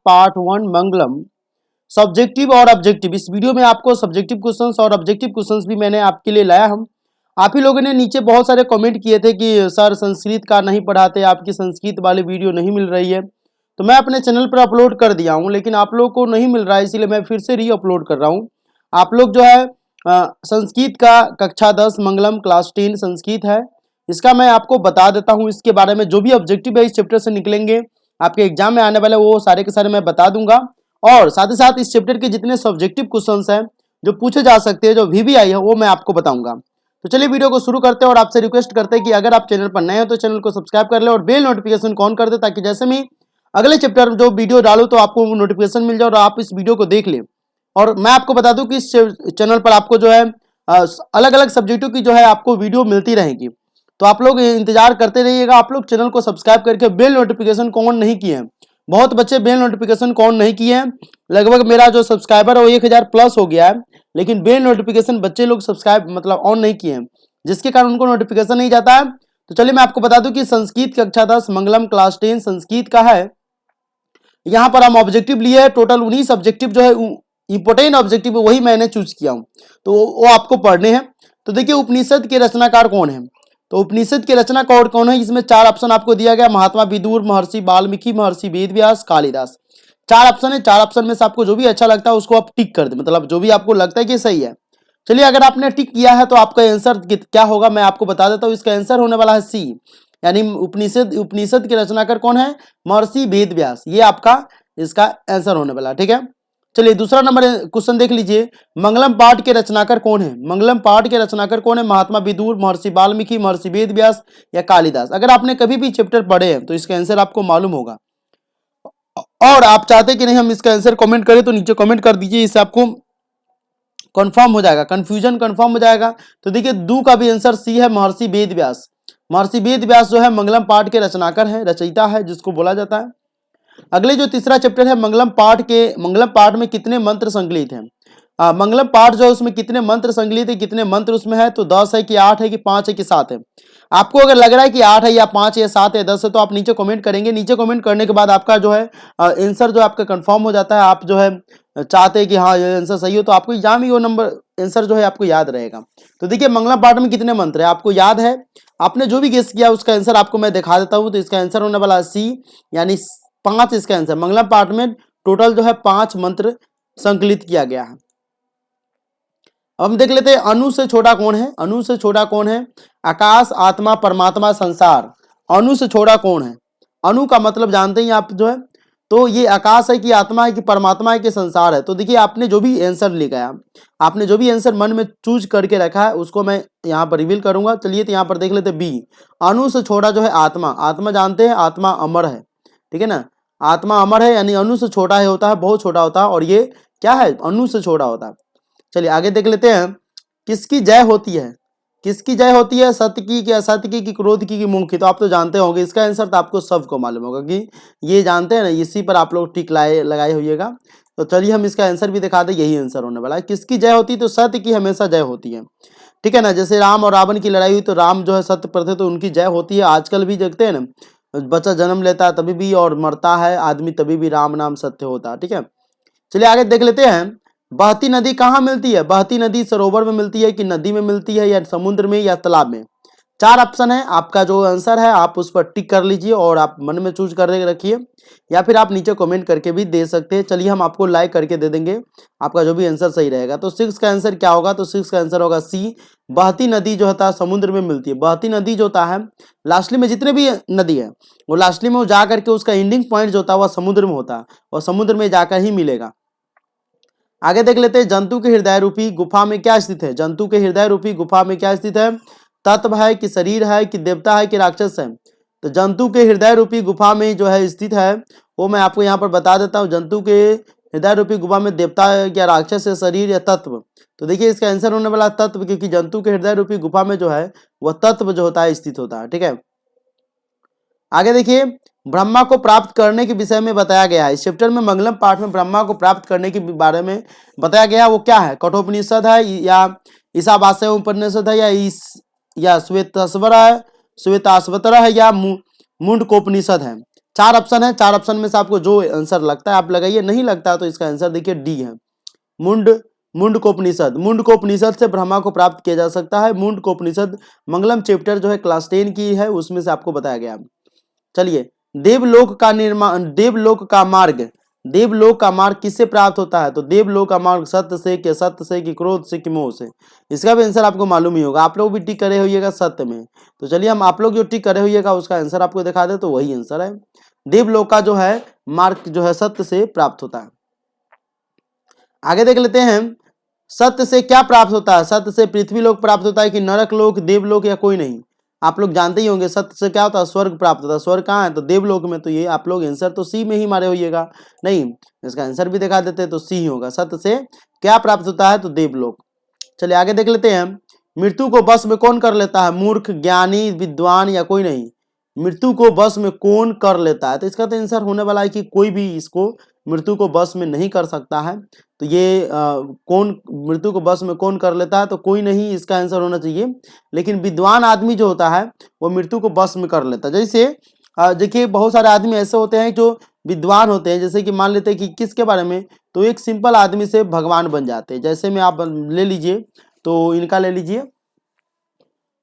Part 1 मंगलम subjective और objective. इस video में आपको सब्जेक्टिव क्वेश्चंस और ऑब्जेक्टिव क्वेश्चंस भी मैंने आपके लिए लाया हूं। आप ही लोगों ने नीचे बहुत सारे कमेंट किए थे कि सर संस्कृत का नहीं पढ़ाते, आपकी संस्कृत वाली वीडियो नहीं मिल रही है। तो मैं अपने चैनल पर अपलोड कर दिया हूं, लेकिन आप लोग को नहीं मिल रहा है, इसीलिए मैं फिर से री अपलोड कर रहा हूं। आप लोग जो है संस्कृत का कक्षा 10 मंगलम क्लास 10 संस्कृत है, इसका मैं आपको बता देता हूं। इसके बारे में जो भी ऑब्जेक्टिव है इस चैप्टर से निकलेंगे, आपके एग्जाम में आने वाले, वो सारे के सारे मैं बता दूंगा। और साथ ही साथ इस चैप्टर के जितने सब्जेक्टिव क्वेश्चंस हैं जो पूछे जा सकते हैं, जो वीवीआई है, वो मैं आपको बताऊंगा। तो चलिए वीडियो को शुरू करते हैं और आपसे रिक्वेस्ट करते हैं कि अगर आप चैनल पर नए हो तो चैनल को सब्सक्राइब कर ले और बेल नोटिफिकेशन को ऑन कर दे, ताकि जैसे मैं अगले चैप्टर जो वीडियो डालूं तो आपको नोटिफिकेशन मिल जाए और आप इस वीडियो को देख लें। और मैं आपको बता दूं कि इस चैनल पर आपको जो है अलग अलग सब्जेक्टों की जो है आपको वीडियो मिलती रहेगी। तो आप लोग इंतजार करते रहिएगा। आप लोग चैनल को सब्सक्राइब करके बेल नोटिफिकेशन को ऑन नहीं किए हैं। बहुत बच्चे बेल नोटिफिकेशन को ऑन नहीं किए हैं। लगभग मेरा जो सब्सक्राइबर है वो 1000 प्लस हो गया है, लेकिन बेल नोटिफिकेशन बच्चे लोग सब्सक्राइब मतलब ऑन नहीं किए हैं, जिसके कारण उनको नोटिफिकेशन नहीं जाता है। तो चलिए मैं आपको बता दूं कि संस्कृत कक्षा 10 मंगलम क्लास 10 संस्कृत का है। यहाँ पर हम ऑब्जेक्टिव लिए, टोटल 19 ऑब्जेक्टिव जो है इंपोर्टेंट ऑब्जेक्टिव वही मैंने चूज किया हूँ, तो वो आपको पढ़ने हैं। तो देखिए उपनिषद के रचनाकार कौन है, तो उपनिषद के रचनाकार कौन है, इसमें 4 ऑप्शन आपको दिया गया। महात्मा विदुर, महर्षि वाल्मीकि, महर्षि वेदव्यास, कालिदास। 4 ऑप्शन है। 4 ऑप्शन में से आपको जो भी अच्छा लगता है उसको आप टिक कर दे, मतलब जो भी आपको लगता है कि सही है। चलिए अगर आपने टिक किया है तो आपका आंसर क्या होगा मैं आपको बता देता हूँ। इसका आंसर होने वाला है सी, यानी उपनिषद के रचनाकार कौन है, महर्षि वेदव्यास। ये आपका इसका आंसर होने वाला, ठीक है। चलिए दूसरा नंबर क्वेश्चन देख लीजिए। मंगलम पाठ के रचनाकार कौन है, मंगलम पाठ के रचनाकार कौन है, महात्मा विदुर, महर्षि वाल्मीकि, महर्षि वेदव्यास या कालिदास। अगर आपने कभी भी चैप्टर पढ़े हैं तो इसका आंसर आपको मालूम होगा। और आप चाहते कि नहीं हम इसका आंसर कमेंट करें तो नीचे कमेंट कर दीजिए, इससे आपको कंफर्म हो जाएगा, कंफ्यूजन कंफर्म हो जाएगा। तो देखिए दू का भी आंसर सी है, महर्षि वेदव्यास। महर्षि वेदव्यास जो है मंगलम पाठ के रचनाकार है, रचयिता है जिसको बोला जाता है। अगले जो तीसरा चैप्टर है मंगलम पाठ में कितने मंत्र संकलित हैं। मंगलम पाठ जो है उसमें कितने मंत्र संकलित है, कितने मंत्र उसमें है, तो 10 है कि 8 है कि 5 है कि 7 है। आपको अगर लग रहा है कि 8 है या 5 है 7 है 10 है तो आप नीचे कमेंट करेंगे। नीचे कमेंट करने के बाद आपका जो है आंसर जो आपका कंफर्म हो जाता है। आप जो है चाहते हैं कि हाँ ये आंसर सही हो तो आपको एग्जाम में वो नंबर आंसर जो है आपको याद रहेगा। तो देखिए मंगलम पाठ में कितने मंत्र है आपको याद है, आपने जो भी गेस किया उसका आंसर आपको मैं दिखा देता हूँ। तो इसका आंसर होने वाला है सी, यानी 5 इसका आंसर। मंगलम पाठ में टोटल जो है 5 मंत्र संकलित किया गया है। अब हम देख लेते हैं अणु से छोटा कौन है। अणु से छोटा कौन है, आकाश, आत्मा, परमात्मा, संसार। अणु से छोटा कौन है, अणु का मतलब जानते हैं आप जो है, तो ये आकाश है कि आत्मा है कि परमात्मा है कि संसार है। तो देखिए आपने जो भी आंसर लिखा है, आपने जो भी आंसर मन में चूज करके रखा है उसको मैं यहाँ पर रिवील करूंगा। चलिए तो यहाँ पर देख लेते बी, अणु से छोटा जो है आत्मा। आत्मा जानते हैं आत्मा अमर है, ठीक है ना, आत्मा अमर है, यानी अणु से छोटा है होता है, बहुत छोटा होता है, और ये क्या है अणु से छोटा होता है। चलिए आगे देख लेते हैं किसकी जय होती है। किसकी जय होती है, सत्य की कि असत्य की कि क्रोध की मोह की। तो आप तो जानते होंगे, इसका आंसर तो आपको सबको मालूम होगा कि ये जानते हैं ना, इसी पर आप लोग टिक लगाए होइएगा। तो चलिए हम इसका आंसर भी दिखा दें, यही आंसर होने वाला है। किसकी जय होती है, तो सत्य की हमेशा जय होती है, ठीक है ना। जैसे राम और रावण की लड़ाई हुई तो राम जो है सत्य पर थे तो उनकी जय होती है। आजकल भी देखते हैं ना, बच्चा जन्म लेता है तभी भी और मरता है आदमी तभी भी राम नाम सत्य होता है, ठीक है। चलिए आगे देख लेते हैं बहती नदी कहाँ मिलती है। बहती नदी सरोवर में मिलती है कि नदी में मिलती है या समुद्र में या तालाब में। 4 ऑप्शन है, आपका जो आंसर है आप उस पर टिक कर लीजिए और आप मन में चूज कर रखिए, या फिर आप नीचे कमेंट करके भी दे सकते हैं। चलिए हम आपको लाइक करके दे देंगे आपका जो भी आंसर सही रहेगा। तो 6 का आंसर क्या होगा, तो 6 का आंसर होगा सी, बहती नदी जो होता है समुद्र में मिलती है। बहती नदी जो होता है लास्टली में जितने भी नदी है वो लास्टली में वो जा करके उसका एंडिंग पॉइंट जो होता है वह समुद्र में होता है और समुद्र में जाकर ही मिलेगा। आगे देख लेते हैं जंतु के हृदय रूपी गुफा में क्या स्थित है। जंतु के हृदय रूपी गुफा में क्या स्थित है, तत्व है कि शरीर है कि देवता है कि राक्षस है। तो जंतु के हृदय रूपी गुफा में जो है स्थित है वो मैं आपको यहाँ पर बता देता हूँ। जंतु के हृदय रूपी गुफा में देवता है या राक्षस है, शरीर या तत्व। तो देखिए इसका आंसर होने वाला तत्व, क्योंकि जंतु के हृदय रूपी गुफा में जो है वह तत्व जो होता है स्थित होता है, ठीक है। आगे देखिए ब्रह्मा को प्राप्त करने के विषय में बताया गया है। इस चैप्टर में मंगलम पाठ में ब्रह्मा को प्राप्त करने के बारे में बताया गया है, वो क्या है, कठोपनिषद है या ईशावास्य उपनिषद है या श्वेताश्वतर है या मुंडकोपनिषद है। 4 ऑप्शन है, 4 ऑप्शन में से आपको जो आंसर लगता है आप लगाइए, नहीं लगता है तो इसका आंसर देखिए डी है, मुंड मुंडकोपनिषद। मुंडकोपनिषद से ब्रह्मा को प्राप्त किया जा सकता है। मुंडकोपनिषद मंगलम चैप्टर जो है क्लास 10 की है, उसमें से आपको बताया गया। चलिए, देवलोक का निर्माण, देवलोक का मार्ग किससे प्राप्त होता है? तो देवलोक का मार्ग सत्य से, कि सत्य से, कि क्रोध से, कि मोह से? इसका भी आंसर आपको मालूम ही होगा, आप लोग भी टिक करे होइएगा सत्य में। तो चलिए हम आप लोग जो टिक करे होइएगा उसका आंसर आपको दिखा दे, तो वही आंसर है, देवलोक का जो है मार्ग जो है सत्य से प्राप्त होता है। आगे देख लेते हैं, सत्य से क्या प्राप्त होता है? सत्य से पृथ्वी लोक प्राप्त होता है, कि नरक लोक, देवलोक, या कोई नहीं? आप लोग जानते ही होंगे सत्य से क्या होता है, स्वर्ग प्राप्त होता है। स्वर्ग कहाँ है? तो देवलोक में। तो ये आप लोग आंसर तो सी में ही मारे होइएगा, नहीं इसका आंसर भी दिखा देते तो सी ही होगा, सत्य से क्या प्राप्त होता है? तो देवलोक। चलिए आगे देख लेते हैं, मृत्यु को बस में कौन कर लेता है? मूर्ख, ज्ञानी, विद्वान, या कोई नहीं? मृत्यु को बस में कौन कर लेता है? तो इसका तो आंसर होने वाला है कि कोई भी इसको मृत्यु को बस में नहीं कर सकता है। तो ये कौन मृत्यु को बस में कौन कर लेता है? तो कोई नहीं इसका आंसर होना चाहिए। लेकिन विद्वान आदमी जो होता है वो मृत्यु को बस में कर लेता है। जैसे देखिए बहुत सारे आदमी ऐसे होते हैं जो विद्वान होते हैं, जैसे कि मान लेते हैं कि किसके बारे में, तो एक सिंपल आदमी से भगवान बन जाते हैं। जैसे में आप ले लीजिए, तो इनका ले लीजिए,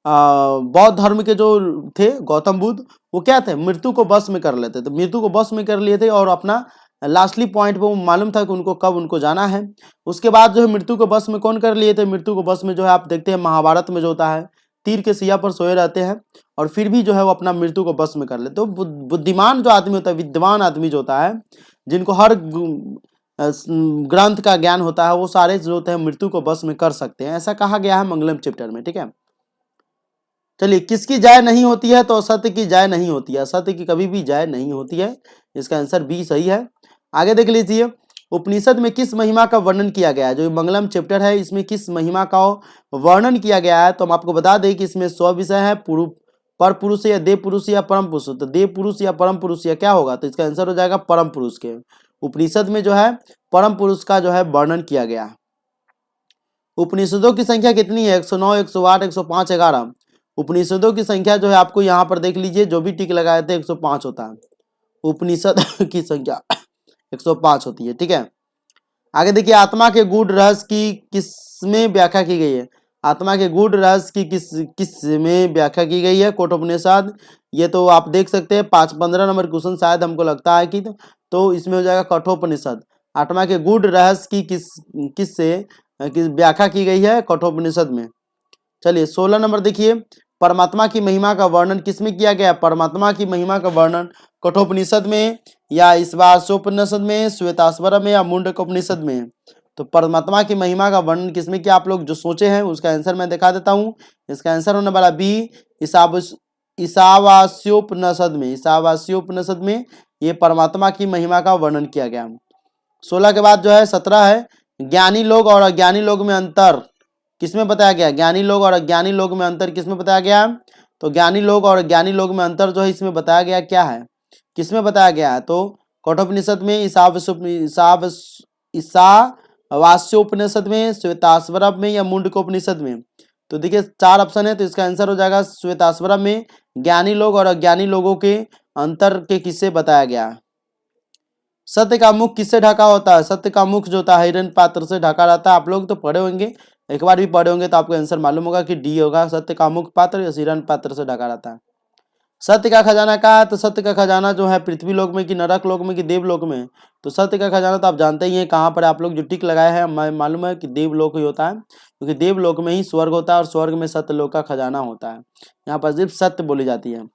बौद्ध धर्म के जो थे गौतम बुद्ध, वो क्या थे? मृत्यु को बस में कर लेते थे, मृत्यु को बस में कर लिए थे, और अपना लास्टली पॉइंट पे वो मालूम था कि उनको कब उनको जाना है। उसके बाद जो है मृत्यु को बस में कौन कर लिए थे? मृत्यु को बस में जो है आप देखते हैं महाभारत में जो होता है, तीर के सिया पर सोए रहते हैं और फिर भी जो है वो अपना मृत्यु को बस में कर लेते। तो बुद्धिमान जो आदमी होता है, विद्वान आदमी जो होता है, जिनको हर ग्रंथ का ज्ञान होता है, वो सारे जो होते हैं मृत्यु को बस में कर सकते हैं, ऐसा कहा गया है मंगलम चैप्टर में। ठीक है, चलिए, किसकी जाय नहीं होती है? तो सत्य की जाय नहीं होती है, सत्य की कभी भी जाय नहीं होती है, इसका आंसर बी सही है। आगे देख लीजिए, उपनिषद में किस महिमा का वर्णन किया गया है? जो मंगलम चैप्टर है इसमें किस महिमा का वर्णन किया गया है? तो हम आपको बता दें कि इसमें 100 विषय है, पर पुरुष या देव पुरुष या परम पुरुष। तो देव पुरुष या परम पुरुष या क्या होगा? तो इसका आंसर हो जाएगा परम पुरुष के। उपनिषद में जो है परम पुरुष का जो है वर्णन किया गया। उपनिषदों की संख्या कितनी है? 109, 108, 105, 11। उपनिषदों की संख्या जो है आपको यहाँ पर देख लीजिए, जो भी टिक लगाए थे 105 होता है। उपनिषद की संख्या 105 होती है। ठीक है, आगे देखिए, आत्मा के गूढ़ रहस्य की किसमें व्याख्या की गई है? आत्मा के गूढ़ रहस्य की किस में व्याख्या की गई है? कठोपनिषद। ये तो आप देख सकते हैं 15 नंबर क्वेश्चन शायद हमको लगता है कि, तो इसमें हो जाएगा कठोपनिषद। आत्मा के गूढ़ रहस्य की किस व्याख्या की गई है? कठोपनिषद में। चलिए 16 नंबर देखिए, परमात्मा की महिमा का वर्णन किसमें किया गया? परमात्मा की महिमा का वर्णन कठोपनिषद में, या ईशावास्योपनिषद में, श्वेताश्वरम में, या मुंडकोपनिषद में? तो परमात्मा की महिमा का वर्णन किसमें किया? आप लोग जो सोचे हैं उसका आंसर मैं दिखा देता हूं। इसका आंसर होने वाला बी, ईशावास्योपनिषद में। ईशावास्योपनिषद में ये परमात्मा की महिमा का वर्णन किया गया। 16 के बाद जो है 17 है, ज्ञानी लोग और अज्ञानी लोग में अंतर किसमें बताया गया? ज्ञानी लोग और अज्ञानी लोग में अंतर किसमें बताया गया? तो ज्ञानी लोग और अज्ञानी लोग में अंतर जो है इसमें बताया गया क्या है? किसमें बताया गया है? तो कठोपनिषद में, ईशावास्योपनिषद में, श्वेताश्वरम में, या मुंडकोपनिषद में? तो देखिए 4 ऑप्शन है, तो इसका आंसर हो जाएगा श्वेताश्वरम में। ज्ञानी लोग और अज्ञानी लोगों के अंतर के किससे बताया गया? सत्य का मुख किससे ढका होता है? सत्य का मुख जो होता है हिरण्य पात्र से ढका रहता है। आप लोग तो पढ़े होंगे, एक बार भी पढ़े होंगे तो आपको आंसर मालूम होगा कि डी होगा, सत्य का मुख पात्र या हिरण्य पात्र से ढका रहता है। सत्य का खजाना कहाँ है? तो सत्य का खजाना जो है पृथ्वी लोक में, कि नरक लोक में, कि देवलोक में? तो सत्य का खजाना तो आप जानते ही हैं कहाँ पर। आप लोग जो टिक लगाए हैं मालूम है कि देवलोक ही होता है, क्योंकि देवलोक में ही स्वर्ग होता है और स्वर्ग में सत्य लोक का खजाना होता है। यहाँ पर सिर्फ सत्य बोली जाती है।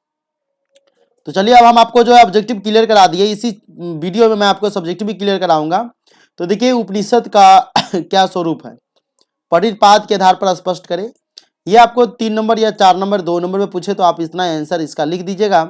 तो चलिए अब हम आपको जो है ऑब्जेक्टिव क्लियर करा दिए, इसी वीडियो में मैं आपको सब्जेक्टिव भी क्लियर कराऊंगा। तो देखिए उपनिषद का क्या स्वरूप है, पठित पाठ के आधार पर स्पष्ट करें। ये आपको 3 नंबर या 4 नंबर 2 नंबर में पूछे तो आप इतना आंसर इसका लिख दीजिएगा।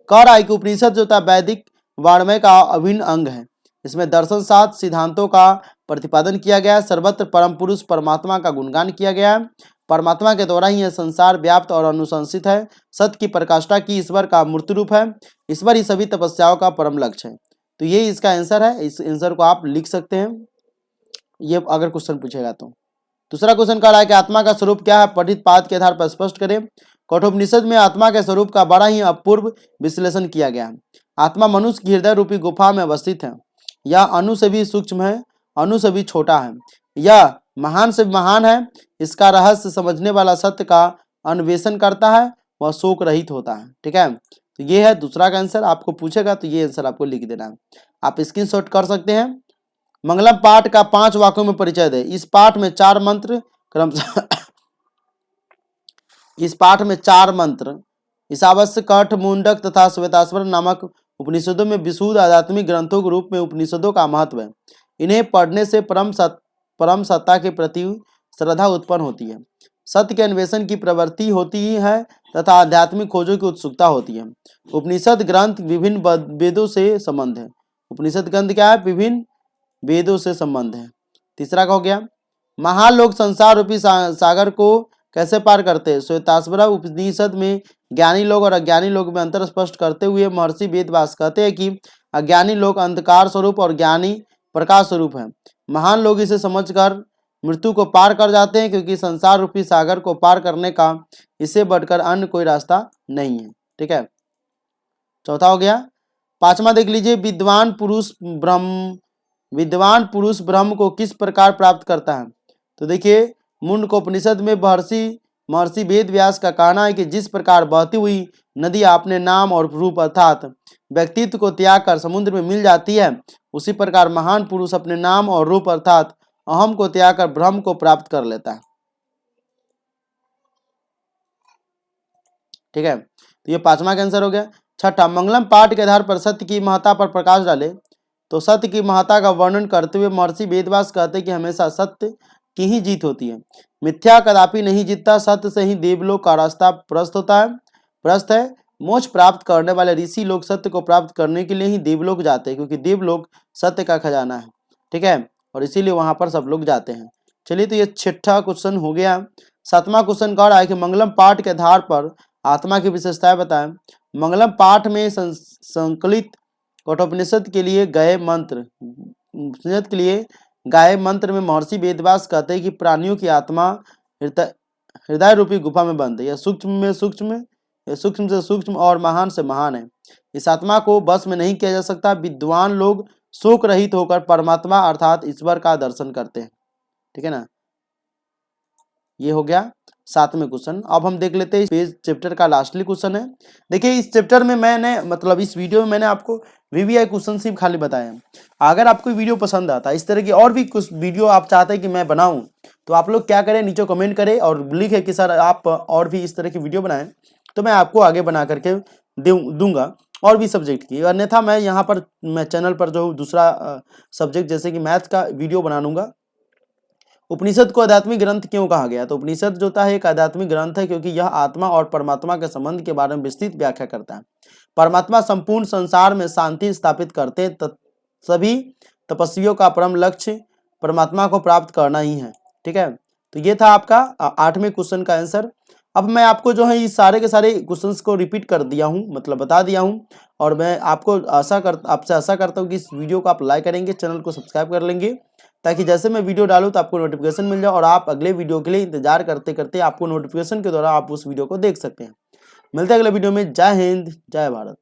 कह रहा है कि उपनिषद जो था वैदिक वाङ्मय का अभिन्न अंग है। इसमें दर्शन 7 सिद्धांतों का प्रतिपादन किया गया है। सर्वत्र परम पुरुष परमात्मा का गुणगान किया गया है। परमात्मा के द्वारा ही यह संसार व्याप्त और अनुशंसित है। सत्य की प्रकाष्ठा की ईश्वर का मूर्ति रूप है। ईश्वर ही सभी तपस्याओं का परम लक्ष्य है। तो ये इसका आंसर है। इस आंसर को आप लिख सकते हैं, ये अगर क्वेश्चन पूछेगा तो। दूसरा क्वेश्चन कह रहा है कि आत्मा का स्वरूप क्या है, पठित पाठ के आधार पर स्पष्ट करें। कठोपनिषद में आत्मा के स्वरूप का बड़ा ही अपूर्व विश्लेषण किया गया है। आत्मा मनुष्य की हृदय रूपी गुफा में अवस्थित है। यह अणु से भी सूक्ष्म है, अणु से भी छोटा है। यह महान से महान है। इसका रहस्य समझने वाला सत्य का अन्वेषण करता है, वह शोक रहित होता है। ठीक है, तो ये है दूसरा का आंसर। आपको पूछेगा तो ये आंसर आपको लिख देना है, आप स्क्रीनशॉट कर सकते हैं। मंगलम पाठ का 5 वाक्यों में परिचय दे। इस पाठ में 4 मंत्र क्रमशः इस पाठ में 4 मंत्र ईशावास्य, कठ, मुंडक तथा श्वेताश्वर नामक उपनिषदों में विशुद्ध आध्यात्मिक ग्रंथों के रूप में उपनिषदों का महत्व है। इन्हें पढ़ने से परम सत्ता के प्रति श्रद्धा उत्पन्न होती है, सत्य के अन्वेषण की प्रवृत्ति होती है तथा आध्यात्मिक खोजों की उत्सुकता होती है। उपनिषद ग्रंथ विभिन्न वेदों से संबंध है। उपनिषद ग्रंथ क्या है? विभिन्न वेदों से संबंध है। तीसरा का हो गया, महान लोग संसार रूपी सागर को कैसे पार करते हैं? श्वेताश्वर उपनिषद में ज्ञानी लोग और अज्ञानी लोग में अंतर स्पष्ट करते हुए महर्षि वेदव्यास कहते हैं कि अज्ञानी लोग अंधकार स्वरूप और ज्ञानी प्रकाश स्वरूप है। महान लोग इसे समझकर मृत्यु को पार कर जाते हैं, क्योंकि संसार रूपी सागर को पार करने का इससे बढ़कर अन्य कोई रास्ता नहीं है। ठीक है, चौथा हो गया। पांचवा देख लीजिए, विद्वान पुरुष ब्रह्म को किस प्रकार प्राप्त करता है? तो देखिए, मुंडकोपनिषद में महर्षि वेद व्यास का कहना है कि जिस प्रकार बहती हुई नदी अपने नाम और रूप अर्थात व्यक्तित्व को त्याग कर समुद्र में मिल जाती है, उसी प्रकार महान पुरुष अपने नाम और रूप अर्थात अहम को त्याग कर ब्रह्म को प्राप्त कर लेता है। ठीक है, तो ये पांचवा का आंसर हो गया। छठा, मंगलम पाठ के आधार पर सत्य की महत्ता पर प्रकाश डाले। तो सत्य की महत्ता का वर्णन करते हुए महर्षि वेदव्यास कहते हैं कि हमेशा सत्य की ही जीत होती है, मिथ्या कदापि नहीं जीतता। सत्य से ही देवलोक का रास्ता प्रस्त है। मोक्ष प्राप्त करने वाले ऋषि लोग सत्य को प्राप्त करने के लिए ही देवलोक जाते हैं, क्योंकि देवलोक सत्य का खजाना है। ठीक है, और इसीलिए वहां पर सब लोग जाते हैं। चलिए, तो ये छठा क्वेश्चन हो गया। सातवां क्वेश्चन कह रहा है कि मंगलम पाठ के आधार पर आत्मा की विशेषताएं बताएं। मंगलम पाठ में संकलित कठोपनिषद के लिए गाये मंत्र में महर्षि वेदव्यास कहते हैं कि प्राणियों की आत्मा हृदय रूपी गुफा में बंद है। यह सूक्ष्म से सूक्ष्म और महान से महान है। इस आत्मा को बस में नहीं किया जा सकता। विद्वान लोग शोक रहित होकर परमात्मा अर्थात ईश्वर का दर्शन करते हैं। ठीक है ना, ये हो गया 7वें क्वेश्चन। अब हम देख लेते हैं इस चैप्टर का लास्टली क्वेश्चन है। देखिए, इस चैप्टर में इस वीडियो में मैंने आपको VVI क्वेश्चन सिर्फ खाली बताए हैं। अगर आपको वीडियो पसंद आता है, इस तरह की और भी कुछ वीडियो आप चाहते हैं कि मैं बनाऊं, तो आप लोग क्या करें, नीचे कमेंट करें और लिखें कि सर आप और भी इस तरह की वीडियो बनाएं, तो मैं आपको आगे बना करके दूंगा और भी सब्जेक्ट की। अन्यथा मैं चैनल पर जो दूसरा सब्जेक्ट जैसे कि मैथ का वीडियो बना लूंगा। उपनिषद को आध्यात्मिक ग्रंथ क्यों कहा गया? तो उपनिषद जो है एक आध्यात्मिक ग्रंथ है, क्योंकि यह आत्मा और परमात्मा के संबंध के बारे में विस्तृत व्याख्या करता है। परमात्मा संपूर्ण संसार में शांति स्थापित करते हैं। सभी तपस्वियों का परम लक्ष्य परमात्मा को प्राप्त करना ही है। ठीक है, तो ये था आपका 8वें क्वेश्चन का आंसर। अब मैं आपको जो है ये सारे के सारे क्वेश्चंस को रिपीट कर दिया हूँ, मतलब बता दिया हूँ, और मैं आपसे आशा करता हूँ कि इस वीडियो को आप लाइक करेंगे, चैनल को सब्सक्राइब कर लेंगे, ताकि जैसे मैं वीडियो डालूं तो आपको नोटिफिकेशन मिल जाए और आप अगले वीडियो के लिए इंतजार करते करते आपको नोटिफिकेशन के द्वारा आप उस वीडियो को देख सकते हैं। मिलते हैं अगले वीडियो में। जय हिंद, जय भारत।